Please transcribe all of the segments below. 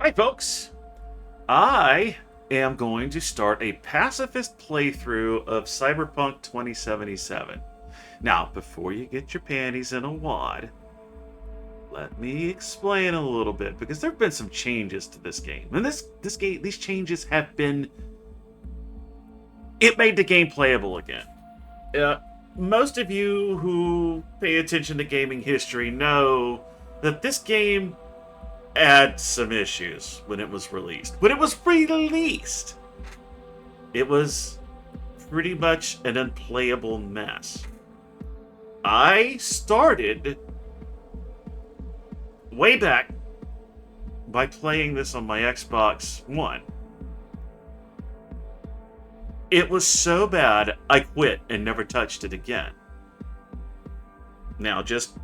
Hi, folks. I am going to start a pacifist playthrough of Cyberpunk 2077. Now, before you get your panties in a wad, let me explain a little bit because there have been some changes to this game, and these changes have been. It made the game playable again. Uh, Most of you who pay attention to gaming history know that this game had some issues when it was released. When it was released, it was pretty much an unplayable mess. I started way back by playing this on my Xbox One. It was so bad, I quit and never touched it again. Now, just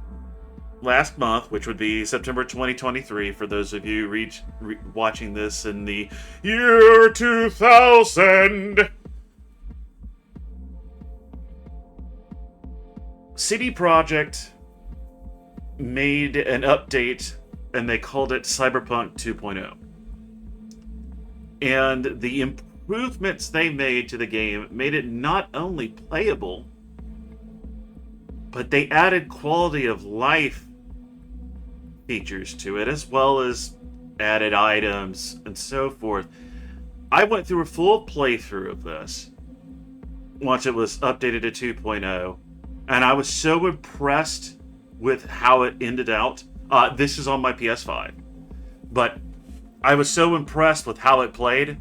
last month, which would be September 2023, for those of you watching this in the year 2000, CD Projekt made an update and they called it Cyberpunk 2.0. And the improvements they made to the game made it not only playable, but they added quality of life features to it, as well as added items and so forth. I went through a full playthrough of this once it was updated to 2.0, and I was so impressed with how it ended out. This is on my PS5, but I was so impressed with how it played,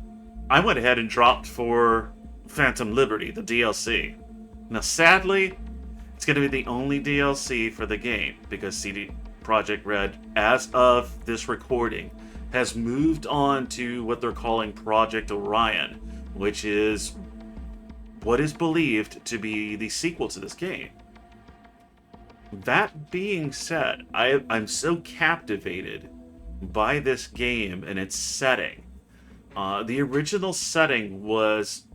I went ahead and dropped for Phantom Liberty, the DLC. Now, sadly, it's going to be the only DLC for the game because CD Projekt Red, as of this recording, has moved on to what they're calling Project Orion, which is what is believed to be the sequel to this game. That being said, I'm so captivated by this game and its setting. The original setting was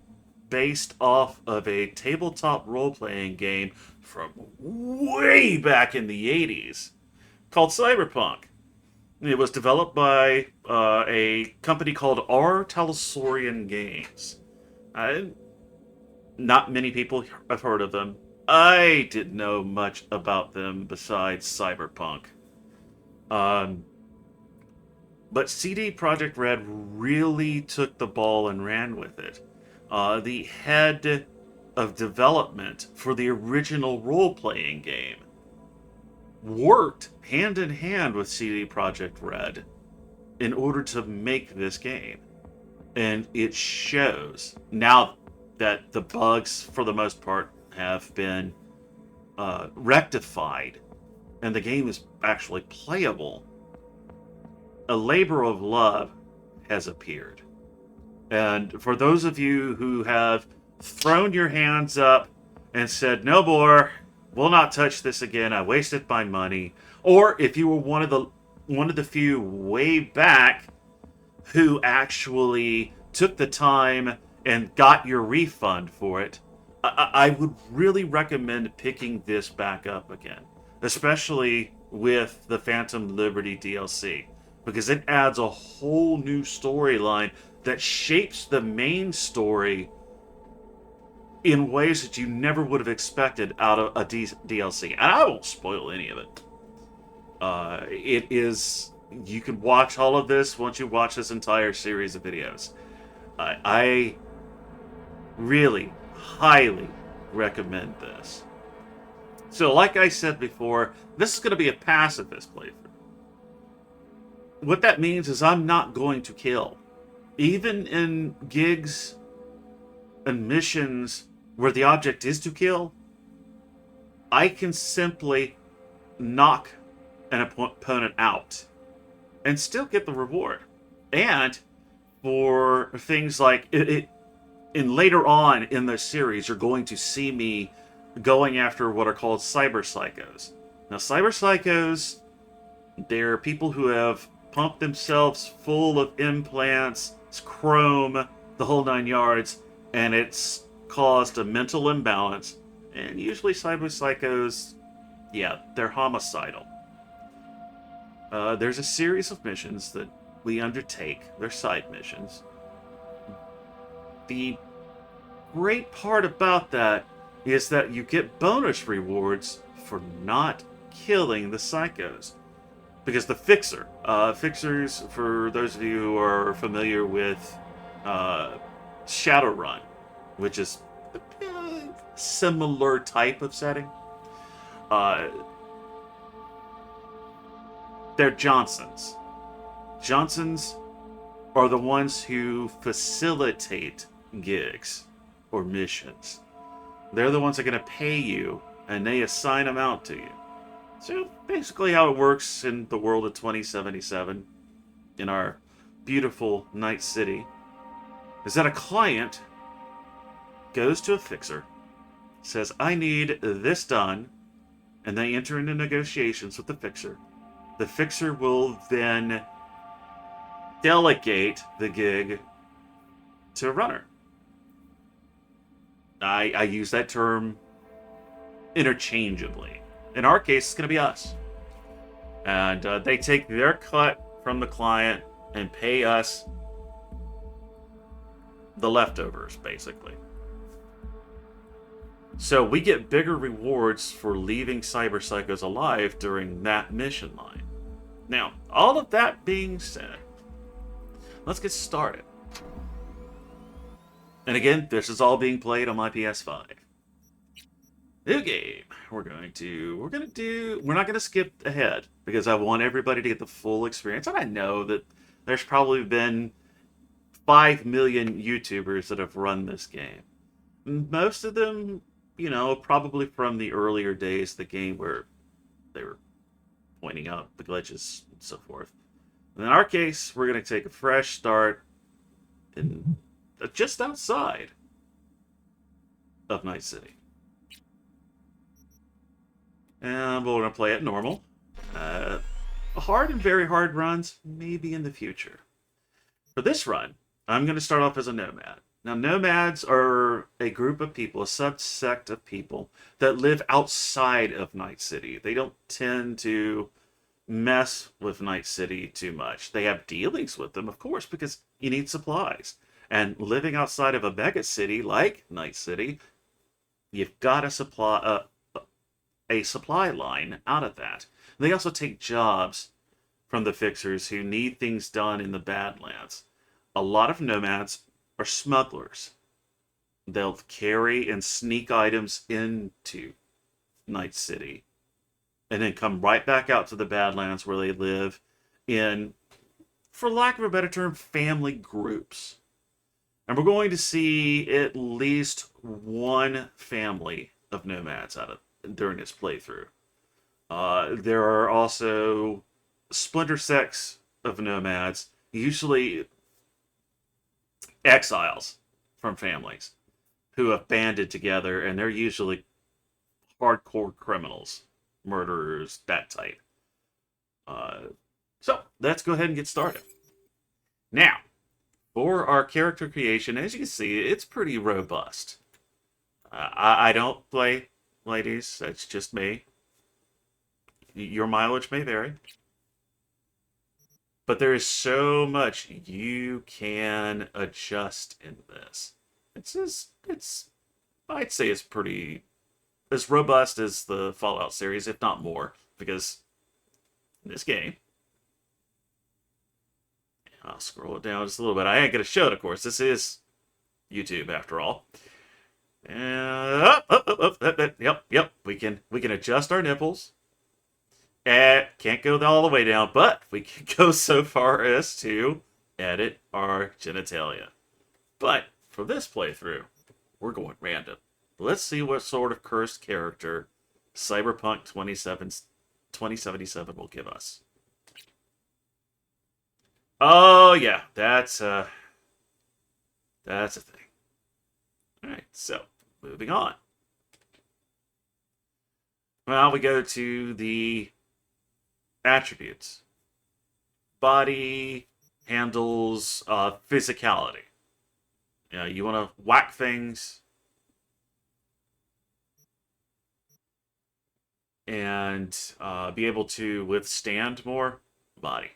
based off of a tabletop role-playing game from way back in the 80s called Cyberpunk. It was developed by a company called R. Talsorian Games. Not many people have heard of them. I didn't know much about them besides Cyberpunk. But CD Projekt Red really took the ball and ran with it. The head of development for the original role-playing game worked hand in hand with CD Projekt Red in order to make this game. And it shows now that the bugs, for the most part, have been rectified and the game is actually playable. A labor of love has appeared. And for those of you who have thrown your hands up and said, no more, we'll not touch this again, I wasted my money, or if you were one of the few way back who actually took the time and got your refund for it, I would really recommend picking this back up again, especially with the Phantom Liberty DLC, because it adds a whole new storyline that shapes the main story in ways that you never would have expected out of a DLC. And I won't spoil any of it. It is... You can watch all of this once you watch this entire series of videos. I really highly recommend this. So, like I said before, this is going to be a pacifist playthrough. What that means is I'm not going to kill. Even in gigs and missions where the object is to kill, I can simply knock an opponent out and still get the reward. And for things like in later on in the series, you're going to see me going after what are called cyber psychos. Now, cyber psychos, they're people who have pumped themselves full of implants, chrome, the whole nine yards, and it's caused a mental imbalance. And usually cyber psychos, yeah, they're homicidal. There's a series of missions that we undertake their side missions. The great part about that is that you get bonus rewards for not killing the psychos. Because the fixers, for those of you who are familiar with uh, Shadowrun, which is a similar type of setting, uh, they're Johnsons. Johnsons are the ones who facilitate gigs or missions. They're the ones that are going to pay you, and they assign them out to you. So basically, how it works in the world of 2077, in our beautiful Night City, is that a client goes to a fixer, says, I need this done, and they enter into negotiations with the fixer. The fixer will then delegate the gig to a runner. I use that term interchangeably. In our case, it's going to be us. And they take their cut from the client and pay us the leftovers, basically. So we get bigger rewards for leaving cyber psychos alive during that mission line. Now, all of that being said, let's get started. And again, this is all being played on my PS5. New game. We're not gonna skip ahead because I want everybody to get the full experience. And I know that there's probably been 5 million YouTubers that have run this game. Most of them, probably from the earlier days of the game where they were pointing out the glitches and so forth. And in our case, we're gonna take a fresh start in just outside of Night City. And we're going to play it normal. Hard and very hard runs, maybe in the future. For this run, I'm going to start off as a nomad. Now, nomads are a group of people, a subsect of people that live outside of Night City. They don't tend to mess with Night City too much. They have dealings with them, of course, because you need supplies. And living outside of a mega city like Night City, you've got to supply a supply line out of that. They also take jobs from the fixers who need things done in the Badlands. A lot of nomads are smugglers. They'll carry and sneak items into Night City and then come right back out to the Badlands where they live in, for lack of a better term, family groups. And we're going to see at least one family of nomads during this playthrough. There are also splinter sects of nomads, usually exiles from families who have banded together, and they're usually hardcore criminals, murderers, that type. So let's go ahead and get started. Now, for our character creation, as you can see, it's pretty robust. I don't play ladies, that's just me. Your mileage may vary. But there is so much you can adjust in this. I'd say it's pretty as robust as the Fallout series, if not more, because in this game, I'll scroll it down just a little bit. I ain't gonna show it, of course. This is YouTube, after all. Yep. We can adjust our nipples. Can't go all the way down, but we can go so far as to edit our genitalia. But for this playthrough, we're going random. Let's see what sort of cursed character Cyberpunk 2077 will give us. Oh yeah, that's a thing. Alright, so moving on. Well, we go to the attributes. Body, handles, physicality. You want to whack things and be able to withstand more. Body.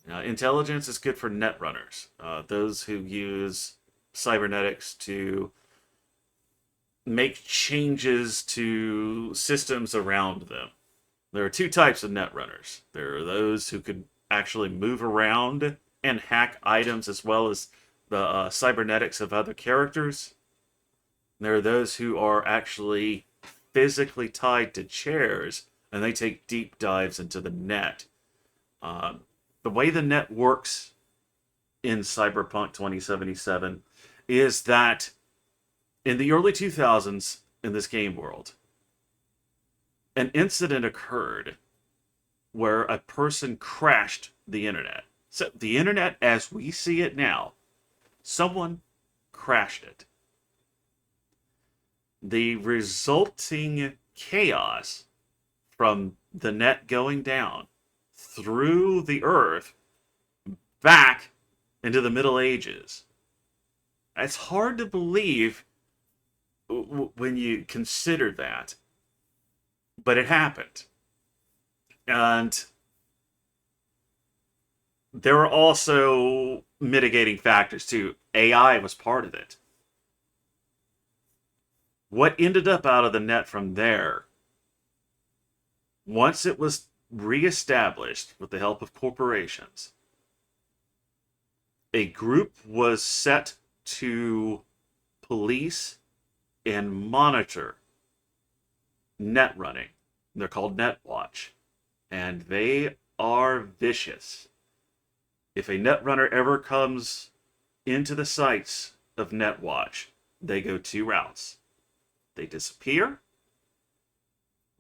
Intelligence is good for net runners, those who use cybernetics to make changes to systems around them. There are two types of net runners. There are those who could actually move around and hack items as well as the cybernetics of other characters. There are those who are actually physically tied to chairs and they take deep dives into the net. Um, the way the net works in Cyberpunk 2077 is that in the early 2000s in this game world, an incident occurred where a person crashed the internet. So the internet as we see it now, someone crashed it. The resulting chaos from the net going down through the earth back into the Middle Ages. It's hard to believe when you consider that, but it happened. And there are also mitigating factors too. AI was part of it. What ended up out of the net from there, once it was reestablished with the help of corporations, a group was set to police and monitor net running. They're called Net Watch, and they are vicious. If a net runner ever comes into the sights of Net Watch, they go two routes. They disappear,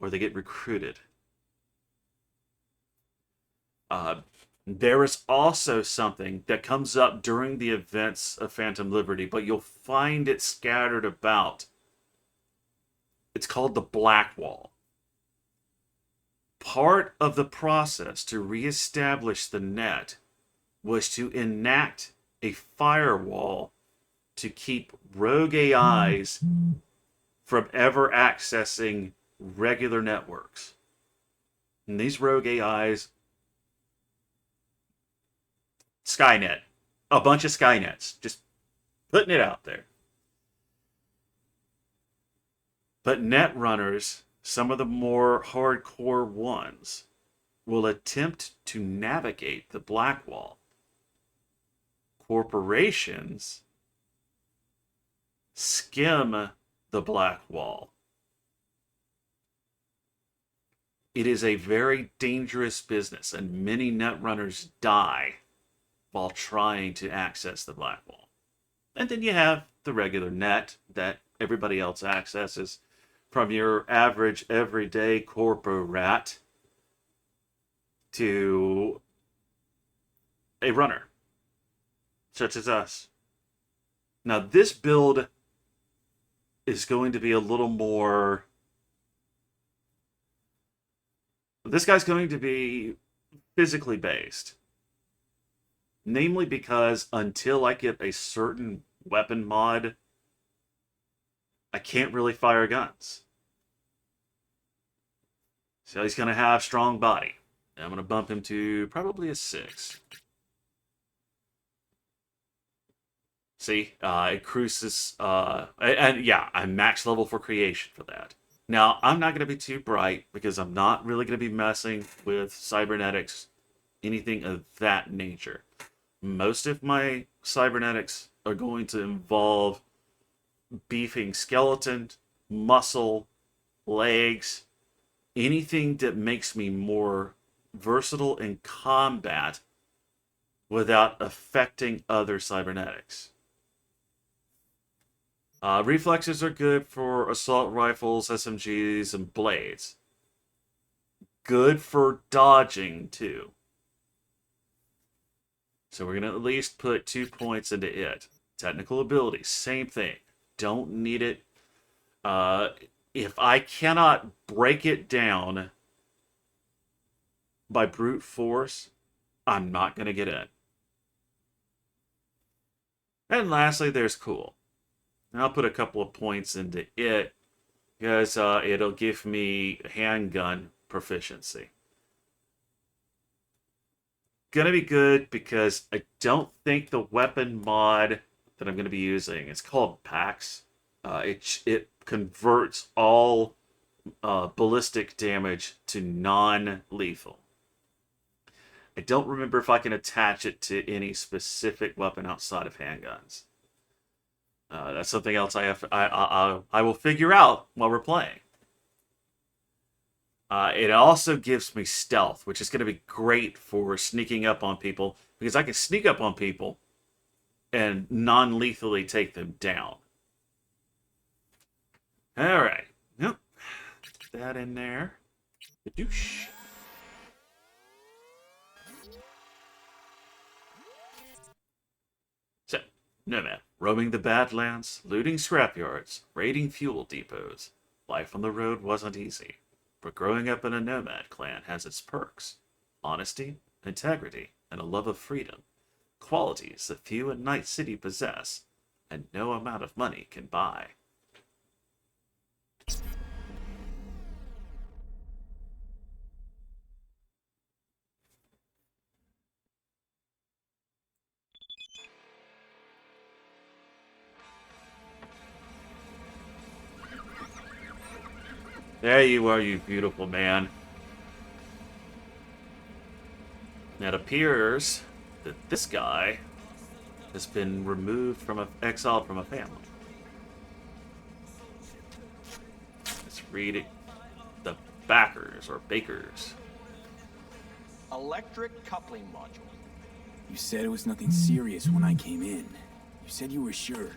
or they get recruited. There is also something that comes up during the events of Phantom Liberty, but you'll find it scattered about. It's called the Black Wall. Part of the process to reestablish the net was to enact a firewall to keep rogue AIs from ever accessing regular networks. And these rogue AIs, Skynet, a bunch of Skynets, just putting it out there. But net runners, some of the more hardcore ones, will attempt to navigate the Black Wall. Corporations skim the Black Wall. It is a very dangerous business, and many net runners die while trying to access the Black Wall. And then you have the regular net that everybody else accesses, from your average everyday corpo rat to a runner, such as us. Now, this build is going to be a little more... This guy's going to be physically based. Namely because until I get a certain weapon mod, I can't really fire guns. So he's going to have strong body. I'm going to bump him to probably a 6. See, it cruises, and yeah, I'm max level for creation for that. Now, I'm not going to be too bright because I'm not really going to be messing with cybernetics, anything of that nature. Most of my cybernetics are going to involve beefing skeleton, muscle, legs, anything that makes me more versatile in combat without affecting other cybernetics. Reflexes are good for assault rifles, SMGs, and blades. Good for dodging, too. So we're going to at least put 2 points into it. Technical ability, same thing. Don't need it. If I cannot break it down by brute force, I'm not going to get in. And lastly, there's cool. And I'll put a couple of points into it because it'll give me handgun proficiency. gonna be good because I don't think the weapon mod that I'm gonna be using, it's called PAX. It converts all ballistic damage to non-lethal. I don't remember if I can attach it to any specific weapon outside of handguns. That's something else I will figure out while we're playing. It also gives me stealth, which is going to be great for sneaking up on people because I can sneak up on people and non-lethally take them down. All right. Yep. Put that in there. Douche. So, Nomad, roaming the Badlands, looting scrapyards, raiding fuel depots. Life on the road wasn't easy, but growing up in a nomad clan has its perks. Honesty, integrity, and a love of freedom. Qualities that few in Night City possess, and no amount of money can buy. There you are, you beautiful man. It appears that this guy has been removed from exiled from a family. Let's read it. The backers or bakers. Electric coupling module. You said it was nothing serious when I came in. You said you were sure.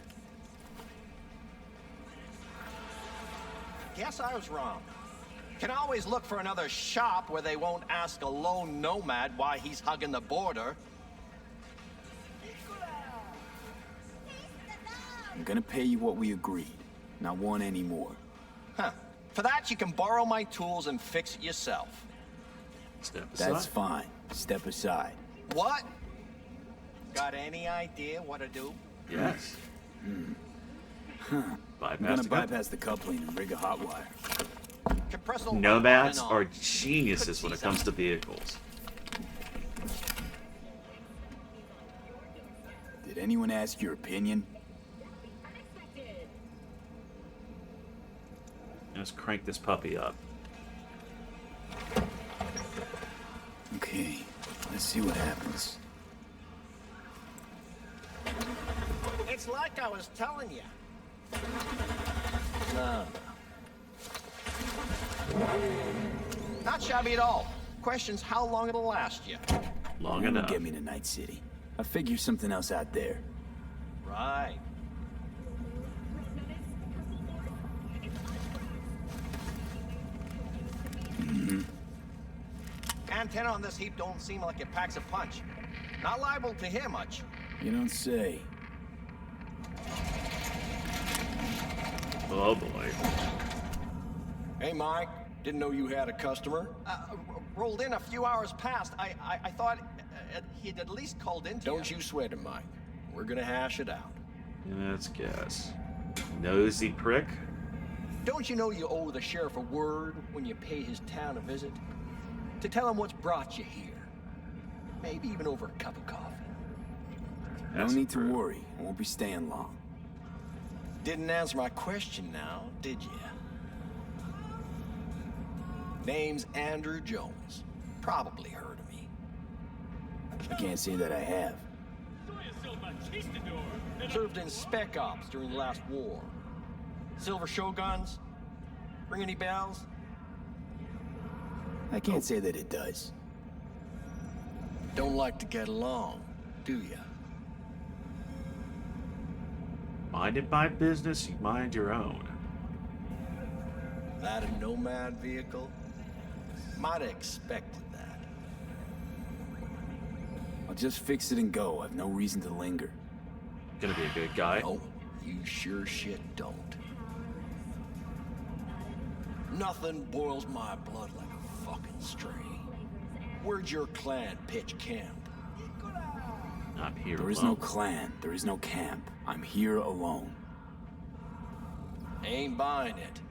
Guess I was wrong. Can always look for another shop where they won't ask a lone nomad why he's hugging the border. I'm gonna pay you what we agreed. Not want any more. Huh. For that, you can borrow my tools and fix it yourself. Step aside. That's fine. Step aside. What? Got any idea what to do? Yes. I'm gonna bypass the coupling and rig a hot wire. Compressor Nomads on and are on. geniuses when it comes to vehicles. Did anyone ask your opinion? Let's crank this puppy up. Okay, let's see what happens. It's like I was telling you. No. Not shabby at all. Question's how long it'll last you. Long That'll enough. get me to Night City. I'll figure something else out there. Right. Antenna on this heap don't seem like it packs a punch. Not liable to hear much. You don't say. Oh boy. Hey, Mike. Didn't know you had a customer. Rolled in a few hours past. I thought he'd at least called in. Don't you sweat it, Mike. We're gonna hash it out. Let's guess. Nosy prick. Don't you know you owe the sheriff a word when you pay his town a visit? To tell him what's brought you here. Maybe even over a cup of coffee. No need to worry. I won't be staying long. Didn't answer my question now, did you? Name's Andrew Jones. Probably heard of me. I can't say that I have. Served in Spec Ops during the last war. Silver Shoguns? Ring any bells? I can't say that it does. Don't like to get along, do ya? Minded my business, you mind your own. That a Nomad vehicle? Might have expected that. I'll just fix it and go. I've no reason to linger. Gonna be a good guy. No, you sure shit don't. Nothing boils my blood like a fucking stray. Where'd your clan pitch camp? I'm here There is no clan. There is no camp. I'm here alone. Ain't buying it.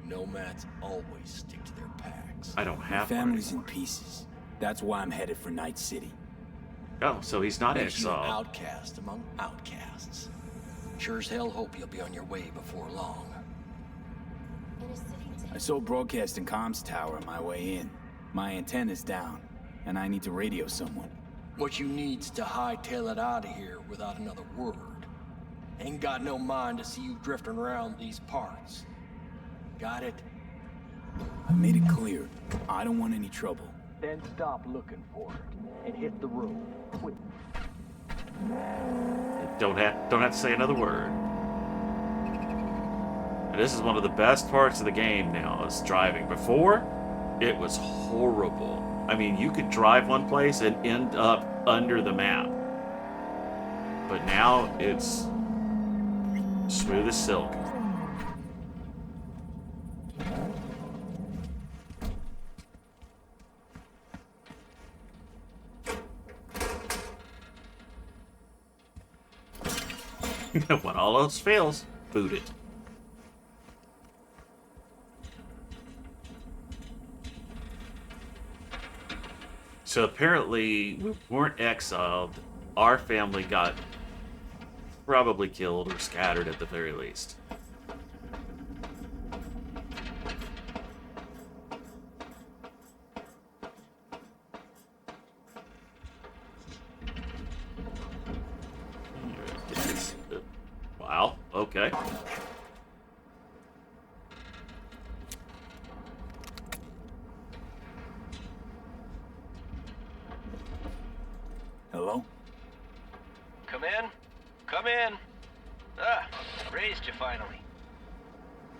Nomads always stick to their packs. I don't My have one family's in anymore. pieces. That's why I'm headed for Night City. Oh, so he's not Makes you an exiled. outcast among outcasts. Sure as hell hope you'll be on your way before long. I saw a broadcasting comms tower on my way in. My antenna's down, and I need to radio someone. What you need's to hightail it out of here without another word. Ain't got no mind to see you drifting around these parts. Got it? I made it clear. I don't want any trouble. Then stop looking for it and hit the road quick. Don't have to say another word. And this is one of the best parts of the game now, is driving. Before, it was horrible. I mean, you could drive one place and end up under the map. But now it's smooth as silk. When all else fails, boot it. So apparently, we weren't exiled. Our family got probably killed or scattered at the very least. Wow, okay. Hello? Come in. Come in. Ah, raised you finally.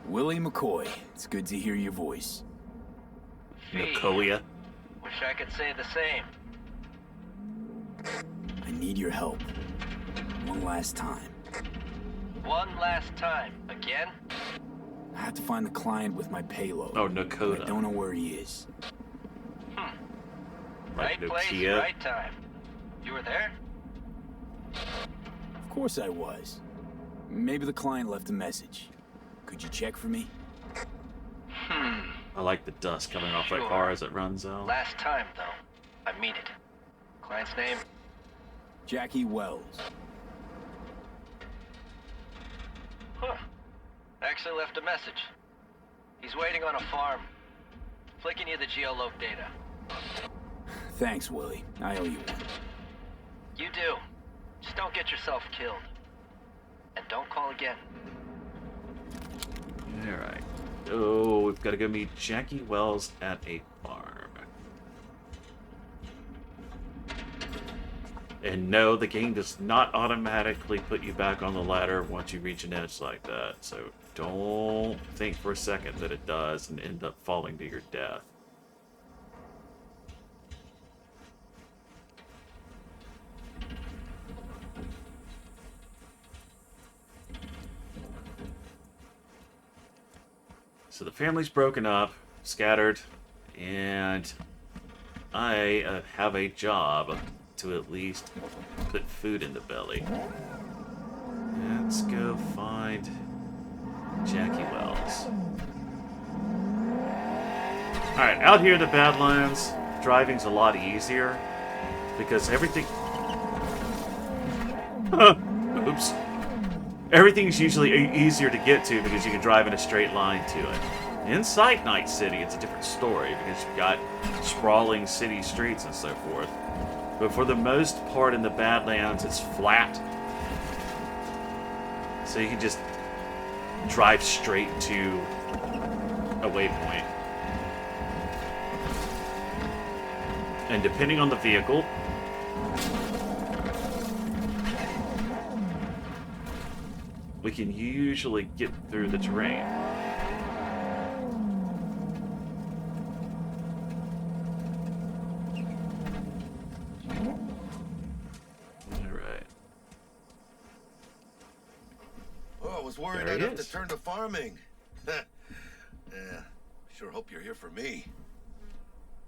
Willie McCoy. It's good to hear your voice. Nicolia. Wish I could say the same. I need your help. One last time. One last time. Again? I have to find the client with my payload. Oh, but Nakoda. I don't know where he is. Like Right place, Nokia. right time. You were there? Of course I was. Maybe the client left a message. Could you check for me? I like the dust coming off that Sure. car as it runs out. Last time, though. I mean it. Client's name? Jackie Wells. Huh. Actually left a message. He's waiting on a farm. Flicking you the geoloc data. Thanks, Willie. I owe you one. You do. Just don't get yourself killed. And don't call again. Alright. Oh, we've got to go meet Jackie Wells at a farm. And no, the game does not automatically put you back on the ladder once you reach an edge like that. So don't think for a second that it does and end up falling to your death. So the family's broken up, scattered, and I have a job to at least put food in the belly. Let's go find Jackie Wells. Alright, out here in the Badlands, driving's a lot easier because everything... Oops. Everything's usually easier to get to because you can drive in a straight line to it. Inside Night City, it's a different story because you've got sprawling city streets and so forth. But for the most part in the Badlands, it's flat. So you can just drive straight to a waypoint. And depending on the vehicle, we can usually get through the terrain. Alright. Oh, I was worried There I'd he have to is. turn to farming. Yeah, sure hope you're here for me.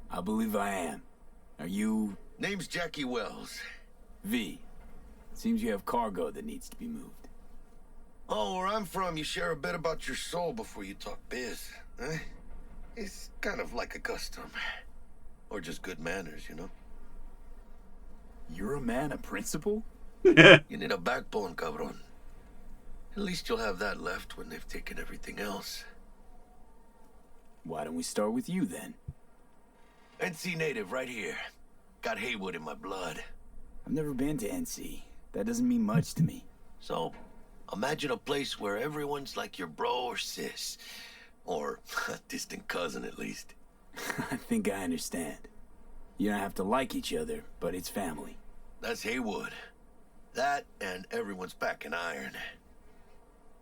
I believe I am. Are you... Name's Jackie Wells. V? Seems you have cargo that needs to be moved. Oh, where I'm from, you share a bit about your soul before you talk biz. Eh? It's kind of like a custom. Or just good manners, you know? You're a man of principle? You need a backbone, cabron. At least you'll have that left when they've taken everything else. Why don't we start with you then? NC native right here. Got Haywood in my blood. I've never been to NC. That doesn't mean much to me. So, imagine a place where everyone's like your bro or sis. Or a distant cousin, at least. I think I understand. You don't have to like each other, but it's family. That's Haywood. That and everyone's back in iron.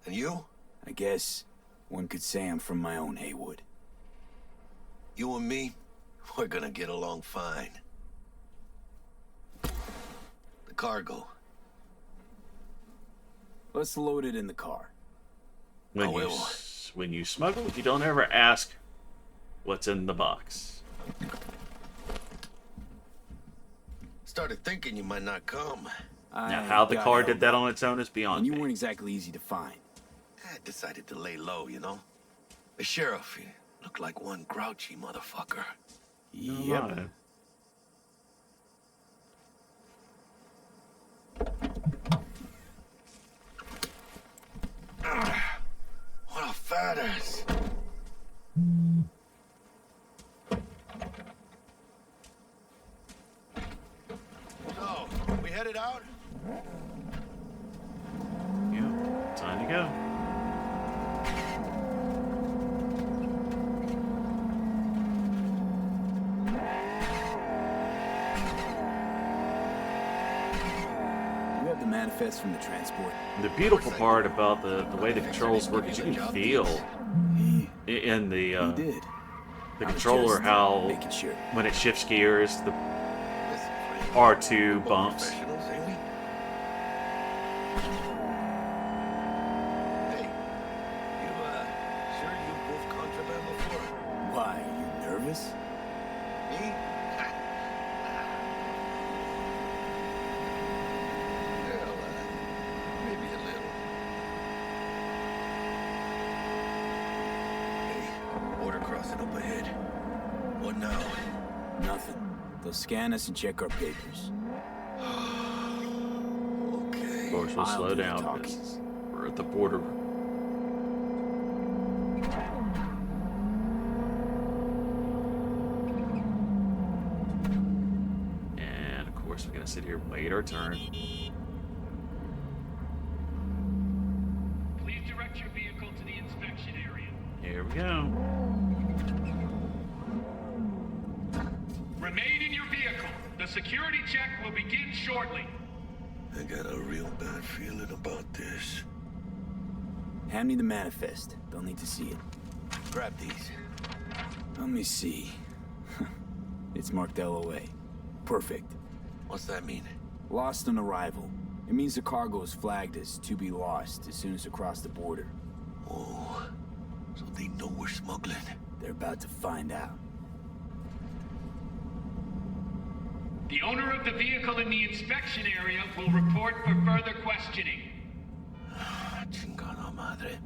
And you? I guess one could say I'm from my own Haywood. You and me, we're gonna get along fine. The cargo. Let's load it in the car. When you smuggle, you don't ever ask what's in the box. Started thinking you might not come. Now, how the car did that on its own is beyond And you me. weren't exactly easy to find. I decided to lay low, you know? The sheriff, he looked like one grouchy motherfucker. Yep. Right. What a fat ass. So, we headed out? Yeah, time to go. You have the manifest from the transport. The beautiful part about the way the controls work is you can feel He in the did. the I was controller just how making sure. when it shifts gears, the Listen, friend, R2 we're bumps. professionals, ain't we? Hey, you, sure you moved contraband before? Why, are you nervous? Me? Well, maybe a little. Hey, border crossing up ahead. What now? Nothing. They'll scan us and check our papers. Okay. Of course, we'll I'll slow do the down talking. because we're at the border. And of course, we're gonna sit here and wait our turn. Please direct your vehicle to the inspection area. Here we go. Remain in your vehicle. The security check will begin shortly. I got a real bad feeling about this. Hand me the manifest. They'll need to see it. Grab these. Let me see. It's marked LOA. Perfect. What's that mean? Lost on arrival. It means the cargo is flagged as to be lost as soon as across the border. Oh, so they know we're smuggling. They're about to find out. The owner of the vehicle in the inspection area will report for further questioning. Chingada madre.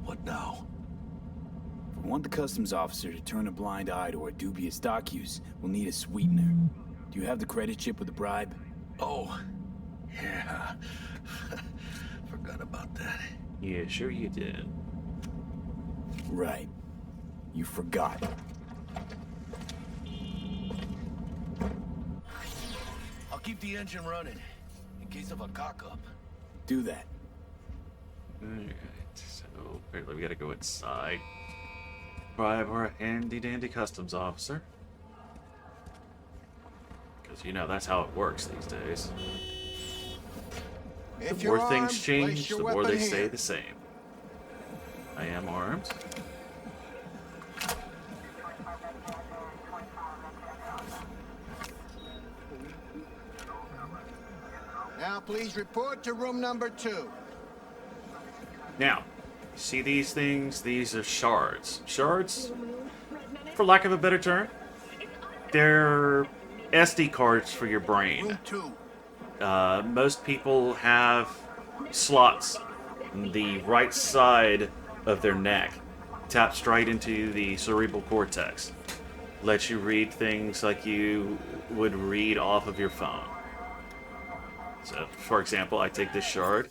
What now? If we want the customs officer to turn a blind eye to our dubious dock use, we'll need a sweetener. Do you have the credit chip with the bribe? Oh, yeah. Forgot about that. Yeah, sure you did. Right. You forgot. I'll keep the engine running in case of a cock-up. Do that. Alright, so apparently we gotta go inside. Bribe our handy dandy customs officer. Because you know that's how it works these days. The If more you're things armed, change, place your the more weapon they stay here. the same. I am armed. Now please report to room number 2. Now, see these things? These are shards. Shards, for lack of a better term, they're SD cards for your brain. Room 2. Most people have slots on the right side of their neck, tapped straight into the cerebral cortex. Lets you read things like you would read off of your phone. So, for example, I take this shard,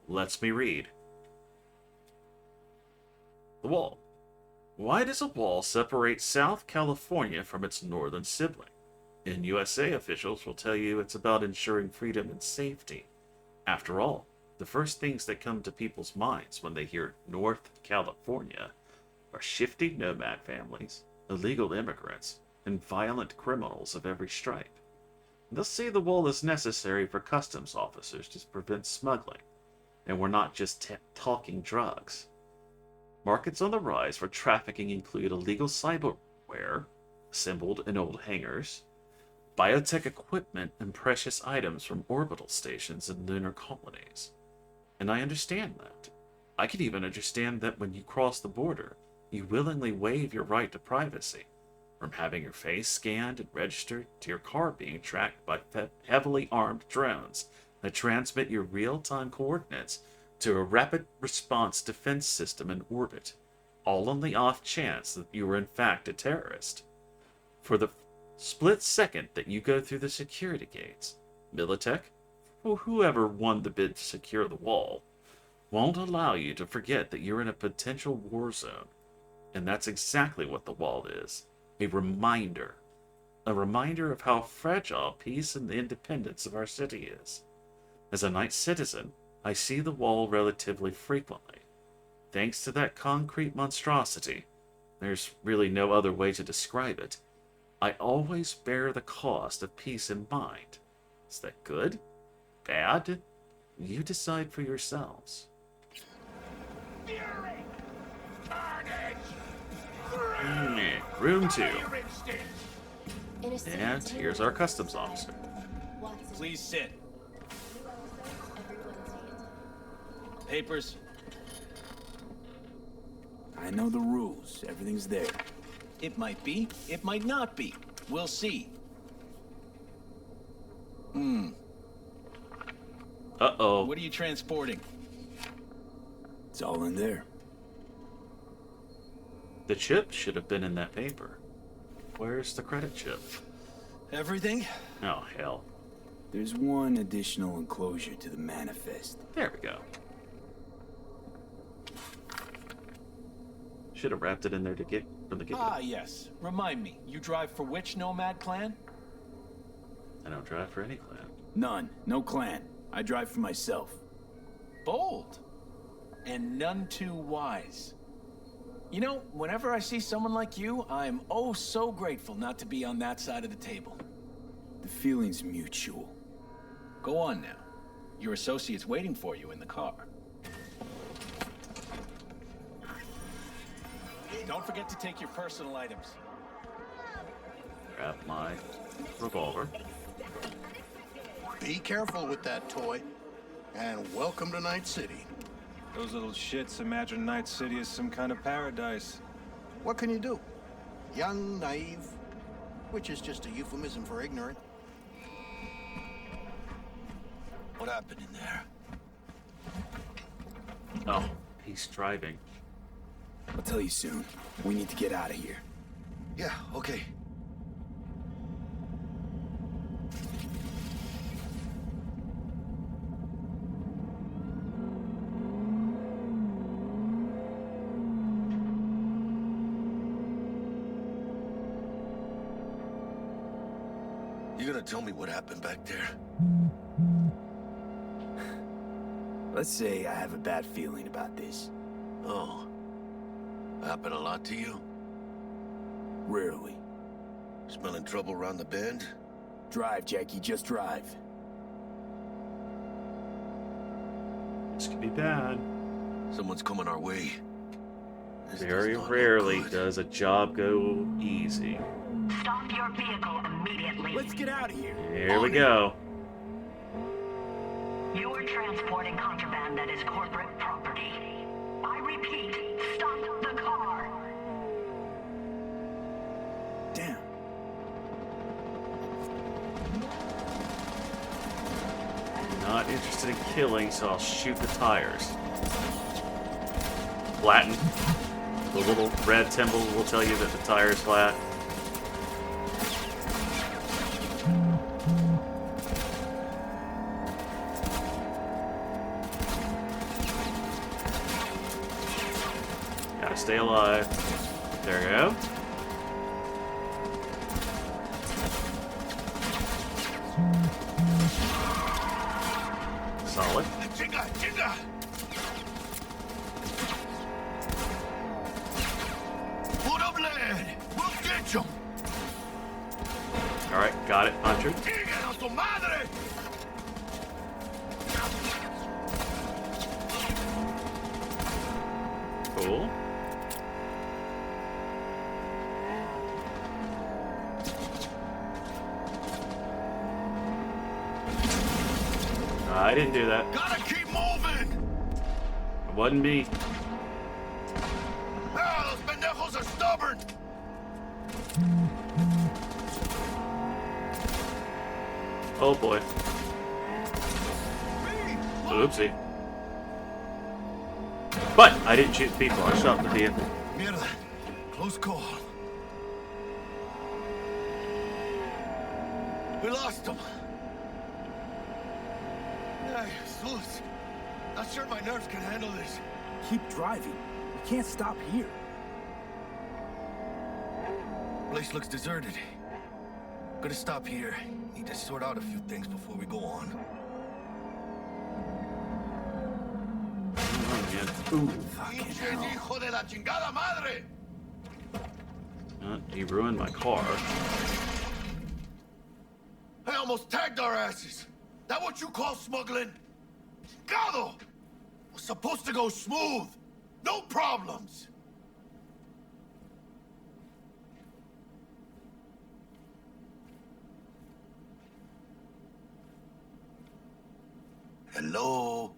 lets me read. The wall. Why does a wall separate South California from its northern sibling? And USA officials will tell you it's about ensuring freedom and safety. After all, the first things that come to people's minds when they hear North California are shifty nomad families, illegal immigrants, and violent criminals of every stripe. They'll see the wall is necessary for customs officers to prevent smuggling, and we're not just talking drugs. Markets on the rise for trafficking include illegal cyberware, assembled in old hangars, biotech equipment, and precious items from orbital stations and lunar colonies. And I understand that. I can even understand that when you cross the border, you willingly waive your right to privacy, from having your face scanned and registered to your car being tracked by heavily armed drones that transmit your real-time coordinates to a rapid response defense system in orbit, all on the off chance that you are in fact a terrorist. For the split second that you go through the security gates, Militech, or whoever won the bid to secure the wall, won't allow you to forget that you're in a potential war zone. And that's exactly what the wall is. A reminder. A reminder of how fragile peace and the independence of our city is. As a night citizen, I see the wall relatively frequently. Thanks to that concrete monstrosity, there's really no other way to describe it, I always bear the cost of peace in mind. Is that good? Bad? You decide for yourselves. Fury! Carnage! Room 2. Innocent And here's our customs officer. Watson. Please sit. Everyone's hands. Papers. I know the rules. Everything's there. It might be. It might not be. We'll see. Uh-oh. What are you transporting? It's all in there. The chip should have been in that paper. Where's the credit chip? Everything? Oh, hell. There's one additional enclosure to the manifest. There we go. Should have wrapped it in there to get from the get-go. Ah, yes. Remind me, you drive for which Nomad clan? I don't drive for any clan. None. No clan. I drive for myself. Bold. And none too wise. You know, whenever I see someone like you, I'm oh so grateful not to be on that side of the table. The feeling's mutual. Go on now. Your associate's waiting for you in the car. Don't forget to take your personal items. Grab my revolver. Be careful with that toy. And welcome to Night City. Those little shits imagine Night City is some kind of paradise. What can you do? Young, naive, which is just a euphemism for ignorant. What happened in there? Oh, he's driving. I'll tell you soon. We need to get out of here. Yeah, okay. You gonna tell me what happened back there? Let's say I have a bad feeling about this. Oh. Happened a lot to you? Rarely. Smelling trouble around the bend? Drive, Jackie, just drive. This could be bad. Someone's coming our way. This Very does not look rarely good. does a job go easy. Stop your vehicle immediately. Let's get out of here. Here we go. You are transporting contraband that is corporate property. I repeat, stop the car. Damn. Not interested in killing, so I'll shoot the tires. Flatten. The little red symbol will tell you that the tire is flat. Gotta stay alive. There we go. Solid. Chinga, chinga! Put up, lad! We'll get you! Alright, got it. Puncher. ¡Chinga a tu madre! Cool. I didn't do that. Gotta keep moving! It wasn't me. Ah, those pendejos are stubborn! Oh boy. Oopsie. But I didn't shoot people. I shot the vehicle. Mierda. Close call. We lost him. Hey, Jesus. Not sure my nerves can handle this. Keep driving. We can't stop here. Place looks deserted. Gonna stop here. Need to sort out a few things before we go on. Ooh. Fucking hell. Hijo de la chingada madre! He ruined my car. I almost tagged our asses. That what you call smuggling? Chingado! Was supposed to go smooth. No problems. Hello?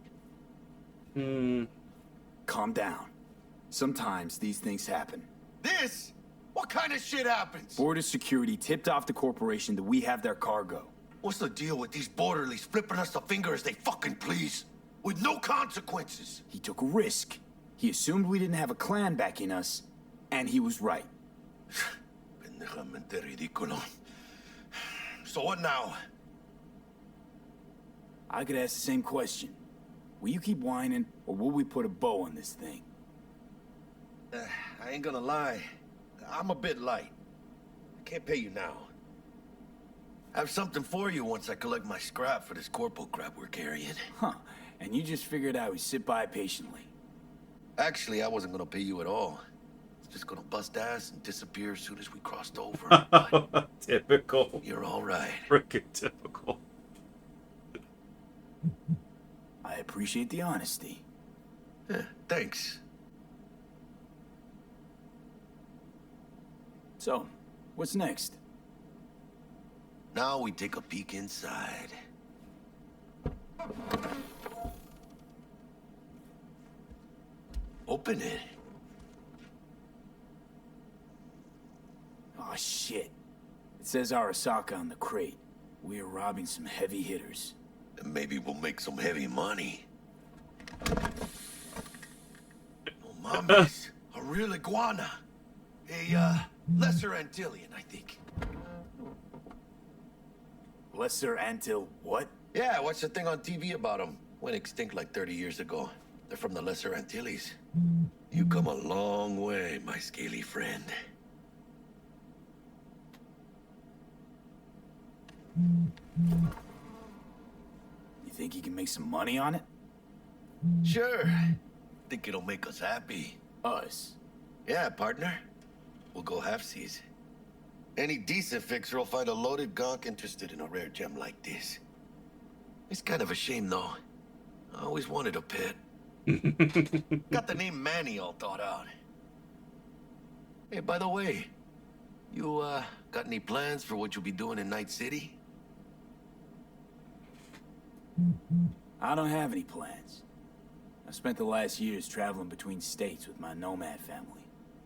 Calm down. Sometimes these things happen. This? What kind of shit happens? Border security tipped off the corporation that we have their cargo. What's the deal with these borderlies flipping us the finger as they fucking please? With no consequences. He took a risk. He assumed we didn't have a clan backing us, and he was right. Pendejamente ridículo. So what now? I could ask the same question. Will you keep whining, or will we put a bow on this thing? I ain't gonna lie. I'm a bit light. I can't pay you now. I have something for you once I collect my scrap for this corporal crap we're carrying. Huh. And you just figured I would sit by patiently. Actually, I wasn't gonna pay you at all. It's just gonna bust ass and disappear as soon as we crossed over. But Typical. you're all right. Freaking typical. I appreciate the honesty. Thanks. So, what's next? Now we take a peek inside. Open it. Oh shit. It says Arasaka on the crate. We are robbing some heavy hitters. And maybe we'll make some heavy money. Oh, mames. A real iguana. A, lesser Antillian, I think. Lesser Antil what? Yeah, I watched the thing on TV about them. Went extinct like 30 years ago. They're from the Lesser Antilles. You come a long way, my scaly friend. You think you can make some money on it? Sure. Think it'll make us happy. Us? Yeah, partner. We'll go halfsies. Any decent fixer will find a loaded gonk interested in a rare gem like this. It's kind of a shame, though. I always wanted a pet. Got the name Manny all thought out. Hey, by the way, you, got any plans for what you'll be doing in Night City? I don't have any plans. I spent the last years traveling between states with my Nomad family.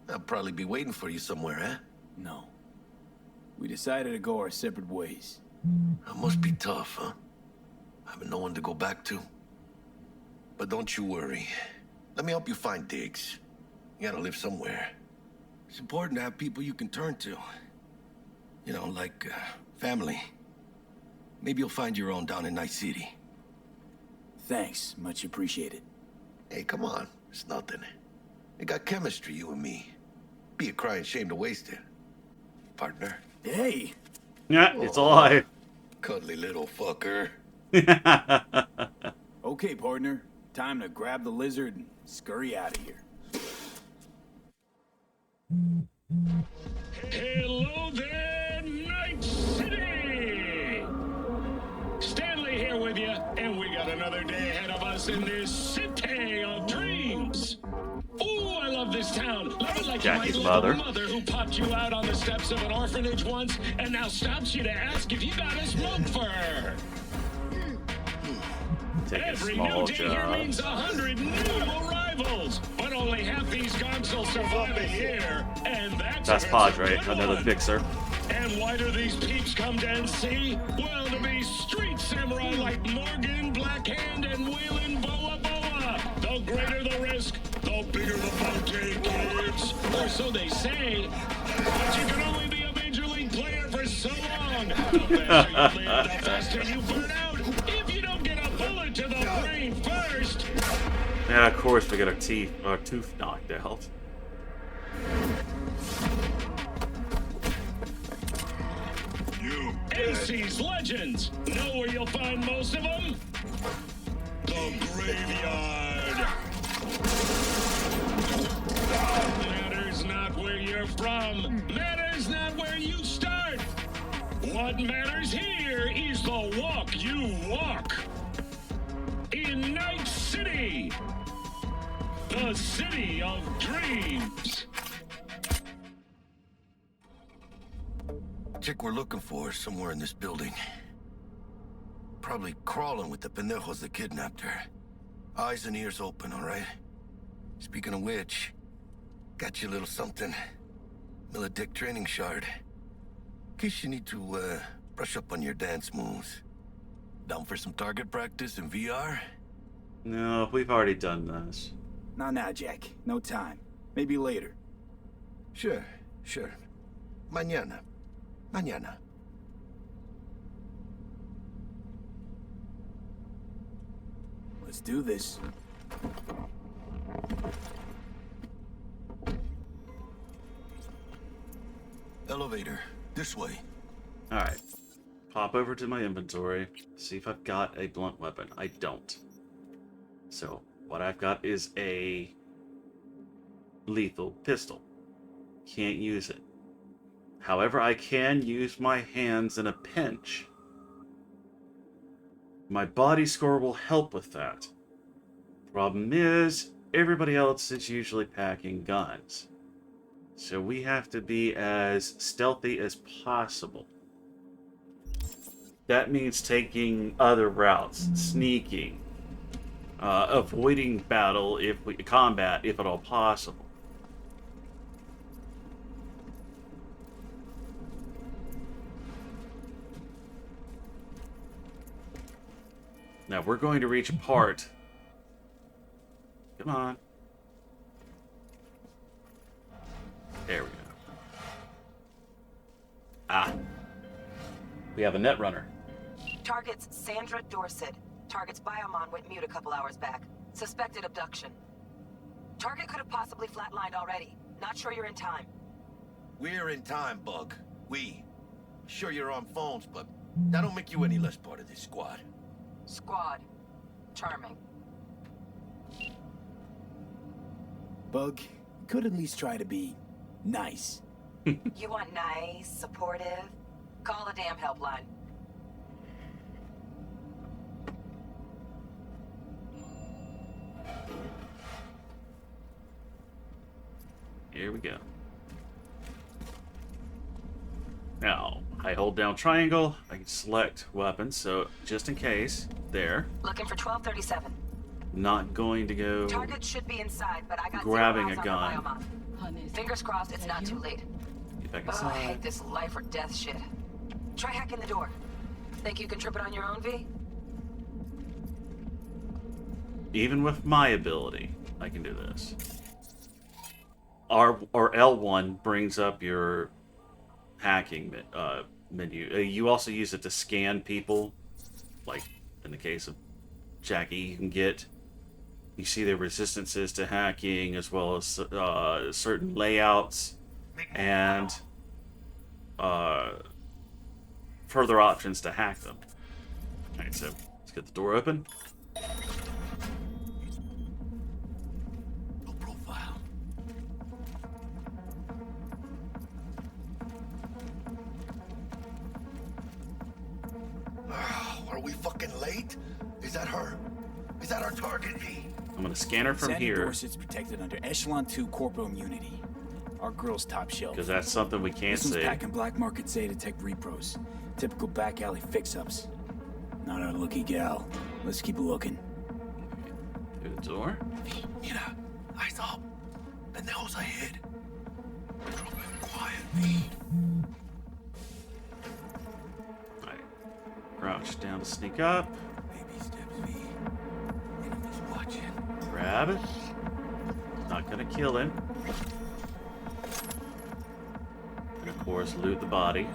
I'll probably be waiting for you somewhere, huh? No. We decided to go our separate ways. That must be tough, huh? Having no one to go back to. But don't you worry. Let me help you find digs. You gotta live somewhere. It's important to have people you can turn to. You know, like, family. Maybe you'll find your own down in Night City. Thanks, much appreciated. Hey, come on. It's nothing. We got chemistry, you and me. Be a crying shame to waste it. Partner. Hey! Yeah, it's a lie. Cuddly little fucker. Okay, partner. Time to grab the lizard and scurry out of here. Hello there, Night City! Stanley here with you, and we got another day ahead of us in this city of dreams. Ooh, I love this town. Love it like Jackie's my mother. little mother who popped you out on the steps of an orphanage once and now stops you to ask if you got a smoke for her. Take a Every small new day here job. means 100 new arrivals, but only half these gonks will survive a year, and That's a Padre, good another one. fixer. And why do these peeps come to NC? Well, to be street samurai like Morgan, Blackhand, and Wheelin' Boa Boa. The greater the risk, the bigger the bounty, kids. Or so they say. But you can only be a major league player for so long. The faster you live, the faster you burn out. If you don't get a bullet to the brain first. And of course we get our tooth knocked out. NC's legends. Know where you'll find most of them? The graveyard. Matters not where you're from. Matters not where you start. What matters here is the walk you walk. In Night City. The city of dreams. Chick we're looking for is somewhere in this building. Probably crawling with the pendejos that kidnapped her. Eyes and ears open, all right? Speaking of which, got you a little something. Miladic training shard. In case you need to, brush up on your dance moves. Down for some target practice in VR? No, we've already done this. Not now, Jack. No time. Maybe later. Sure. Mañana. Let's do this. Elevator. This way. Alright. Pop over to my inventory. See if I've got a blunt weapon. I don't. So, what I've got is a lethal pistol. Can't use it. However, I can use my hands in a pinch. My body score will help with that. Problem is, everybody else is usually packing guns. So we have to be as stealthy as possible. That means taking other routes, sneaking, avoiding combat if at all possible. Now we're going to reach a part. Come on. There we go. Ah. We have a net runner. Target's Sandra Dorset. Target's biomon went mute a couple hours back. Suspected abduction. Target could have possibly flatlined already. Not sure you're in time. We're in time, Bug. We. Sure you're on phones, but that don't make you any less part of this squad. Squad. Charming. Bug, you could at least try to be nice. You want nice, supportive? Call the damn helpline. Here we go. Now, I hold down triangle, I can select weapons, so just in case, there. Looking for 1237. Not going to go Target should be inside, but I got grabbing 0 a rounds on gun. the biomon. Fingers crossed it's not too late. Get back Oh, I hate inside. this life or death shit. Try hacking the door. Think you can trip it on your own, V? Even with my ability, I can do this. Or L1 brings up your hacking menu. You also use it to scan people. Like, in the case of Jackie, you can get You see the resistances to hacking, as well as certain layouts and further options to hack them. Alright, so let's get the door open. No profile. Are we fucking late? Is that her? Is that our target, V? I'm gonna scan her from Sandy here. Dorset's protected under Echelon 2 corporal immunity. Our girl's top shelf. Because that's something we can't This one's see. packing black market Zetatech repros. Typical back alley fix-ups. Not our lucky gal. Let's keep looking. Through the door. Mira, eyes up. Pendejos ahead. Drop it quiet, V. Alright. Crouch down to sneak up. Baby steps, V. Enemies watching. Grab it. Not gonna kill him. And of course, loot the body.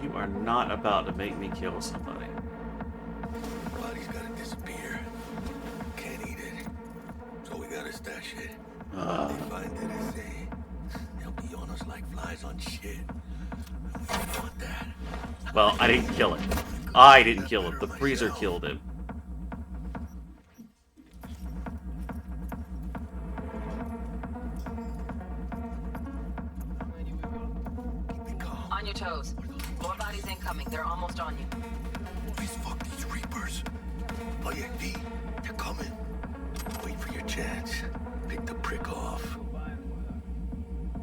You are not about to make me kill somebody. Body's gotta disappear. Can't eat it. So we gotta stash it. They find it and say, they'll be on us like flies on shit. We don't want that. Well, I didn't kill him. I didn't kill him. The freezer killed him. On your toes. More bodies incoming. They're almost on you. Please fuck these Reapers. Oh yeah, V, they're coming. Wait for your chance. Pick the prick off.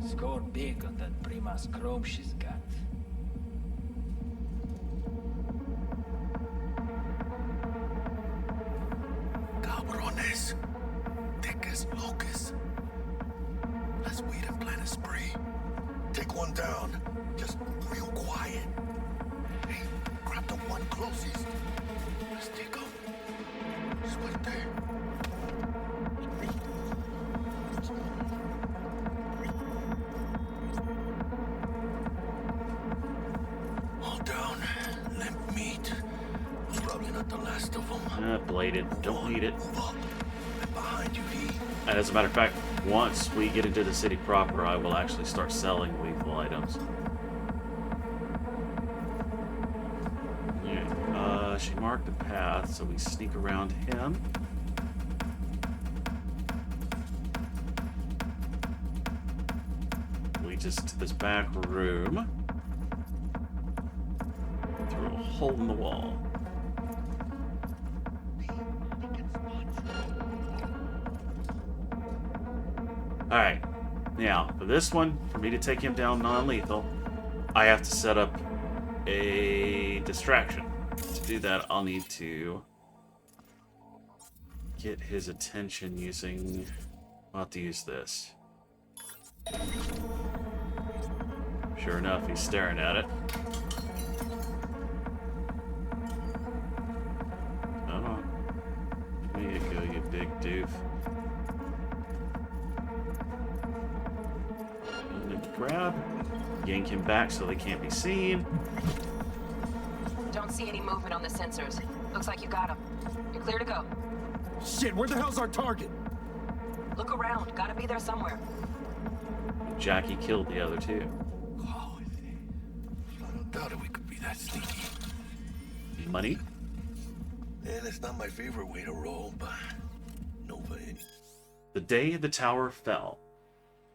Score big on that Primas chrome she's got. Cabrones. Thick as locusts. Let's wait and plan a spree. Take one down. Just real quiet. Hey, grab the one closest. Let's take him. Suerte. All down. Limp meat. Probably not the last of them. Bladed. Don't need it. Move up. And behind you, V. And as a matter of fact, once we get into the city proper, I will actually start selling lethal items. Yeah. She marked the path, so we sneak around him. Leads us to this back room. Through a hole in the wall. Alright, now, for this one, for me to take him down non-lethal, I have to set up a distraction. To do that, I'll need to get his attention using... I'll have to use this. Sure enough, he's staring at it. Come on. There you go, you big doof. Grab, yank him back so they can't be seen. Don't see any movement on the sensors. Looks like you got him. You're clear to go. Shit, where the hell's our target? Look around. Gotta be there somewhere. Jackie killed the other two. Oh, I don't doubt it. We could be that sneaky. Money? And it's not my favorite way to roll, but Nova in. The day the tower fell.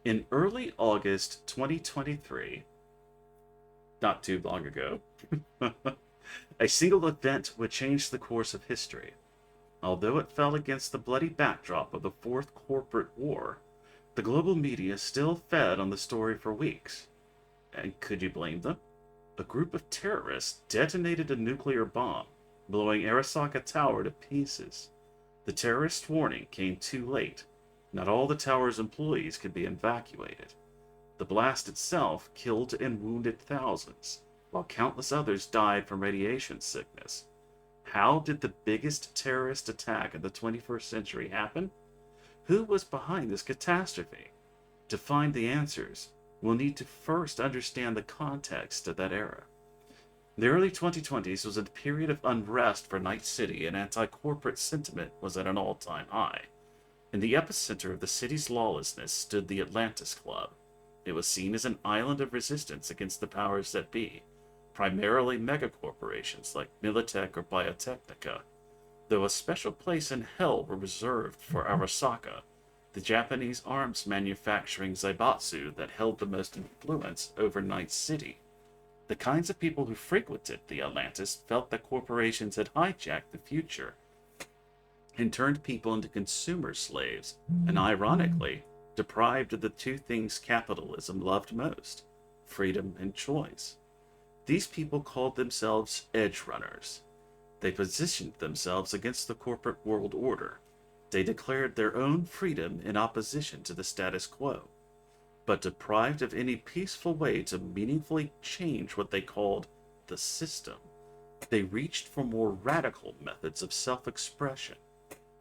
In early August 2023, not too long ago, a single event would change the course of history. Although it fell against the bloody backdrop of the Fourth Corporate War, the global media still fed on the story for weeks. And could you blame them? A group of terrorists detonated a nuclear bomb, blowing Arasaka Tower to pieces. The terrorist warning came too late. Not all the tower's employees could be evacuated. The blast itself killed and wounded thousands, while countless others died from radiation sickness. How did the biggest terrorist attack of the 21st century happen? Who was behind this catastrophe? To find the answers, we'll need to first understand the context of that era. The early 2020s was a period of unrest for Night City, and anti-corporate sentiment was at an all-time high. In the epicenter of the city's lawlessness stood the Atlantis Club. It was seen as an island of resistance against the powers that be, primarily megacorporations like Militech or Biotechnica, though a special place in hell were reserved for Arasaka, the Japanese arms manufacturing Zaibatsu that held the most influence over Night City. The kinds of people who frequented the Atlantis felt that corporations had hijacked the future and turned people into consumer slaves, and ironically, deprived of the two things capitalism loved most, freedom and choice. These people called themselves edge runners. They positioned themselves against the corporate world order. They declared their own freedom in opposition to the status quo, but deprived of any peaceful way to meaningfully change what they called the system. They reached for more radical methods of self-expression,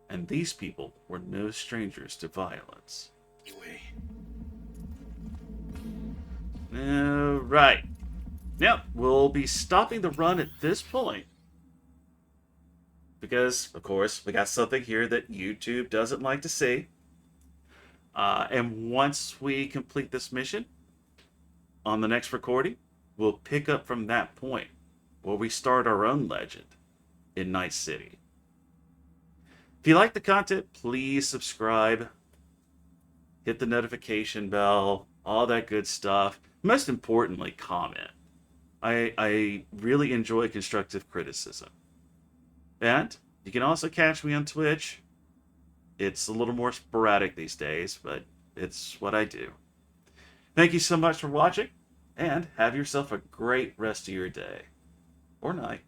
and these people were no strangers to violence. Alright. Yep, we'll be stopping the run at this point. Because, of course, we got something here that YouTube doesn't like to see. And once we complete this mission, on the next recording, we'll pick up from that point, where we start our own legend in Night City. If you like the content, please subscribe, hit the notification bell, all that good stuff. Most importantly, comment. I really enjoy constructive criticism. And you can also catch me on Twitch. It's a little more sporadic these days, but it's what I do. Thank you so much for watching, and have yourself a great rest of your day. Or night.